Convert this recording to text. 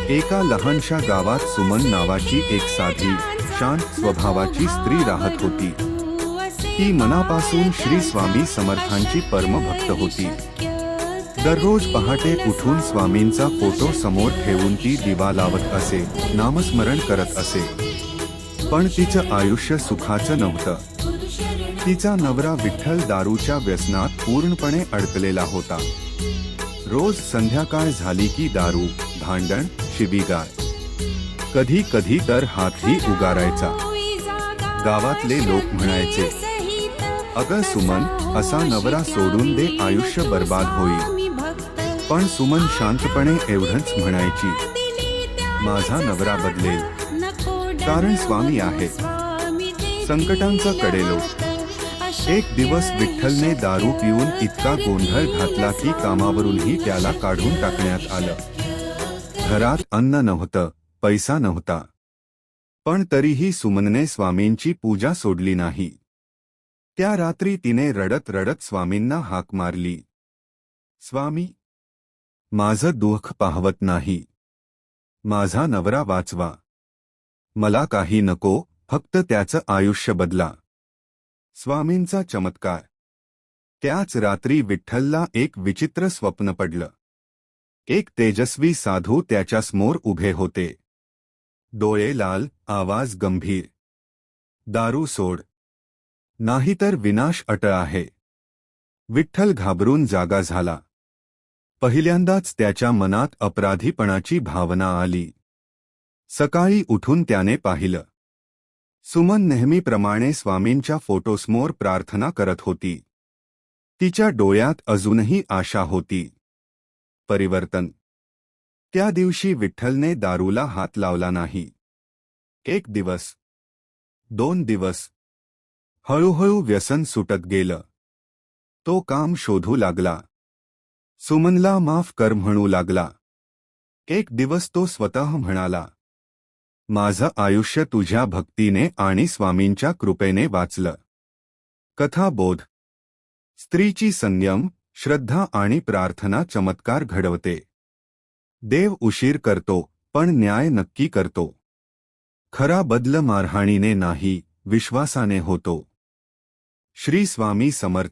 एका लहानशा गावात सुमन नावाची एक साधी शांत स्वभावाची स्त्री राहत होती। ती मनापासून श्री स्वामी समर्थांची परमभक्त होती। दररोज पहाटे उठून स्वामींचा फोटो समोर ठेवून ती दिवा लावत असे, नामस्मरण करत असे। पण तिचं आयुष्य सुखाचं नव्हतं। तिचा नवरा विठ्ठल दारूच्या व्यसनात पूर्णपणे अडकलेला होता। रोज संध्याकाळ झाली की दारू, भांडण, शिवीगाळ, कधी कधी तर हातही उगारायचा। गावातले लोक म्हणायचे, अगं सुमन, असा नवरा सोडून दे, आयुष्य बर्बाद होईल। पण सुमन शांतपणे एवढंच म्हणायची, माझा नवरा बदलेल, कारण स्वामी आहे संकटांचा कडेलो। एक दिवस विठ्ठलने दारू पिऊन इतका गोंधळ घातला की कामावरूनही त्याला काढून टाकण्यात आलं। घरात अन्न नव्हतं, पैसा नव्हता, पण तरीही सुमनने स्वामींची पूजा सोडली नाही। त्या रात्री तिने रडत रडत स्वामींना हाक मारली, स्वामी, माझं दुःख पाहवत नाही, माझा नवरा वाचवा, मला काही नको, फक्त त्याचं आयुष्य बदला। स्वामींचा चमत्कार। त्याच रात्री विठ्ठलला एक विचित्र स्वप्न पडलं। एक तेजस्वी साधू त्याच्यासमोर उभे होते। डोळे लाल, आवाज गंभीर, दारू सोड, नाहीतर विनाश अटळ आहे। विठ्ठल घाबरून जागा झाला। पहिल्यांदाच त्याच्या मनात अपराधीपणाची भावना आली। सकाळी उठून त्याने पाहिलं, सुमन नेहमीप्रमाणे स्वामींच्या फोटोसमोर प्रार्थना करत होती। तिच्या डोळ्यात अजूनही आशा होती। परिवर्तन। त्या दिवशी विठ्ठलने दारूला हात लावला नाही। एक दिवस, 2 दिवस, हळूहळू व्यसन सुटत गेलं। तो काम शोधू लागला, सुमनला माफ कर म्हणू लागला। एक दिवस तो स्वतः म्हणाला, माझं आयुष्य तुझ्या भक्तीने आणि स्वामींच्या कृपेने वाचलं। कथाबोध। स्त्रीची संयम, श्रद्धा आणि प्रार्थना चमत्कार घडवते। देव उशीर करतो, पण न्याय नक्की करतो। खरा बदल मारहाणीने नाही, विश्वासाने होतो। श्री स्वामी समर्थ।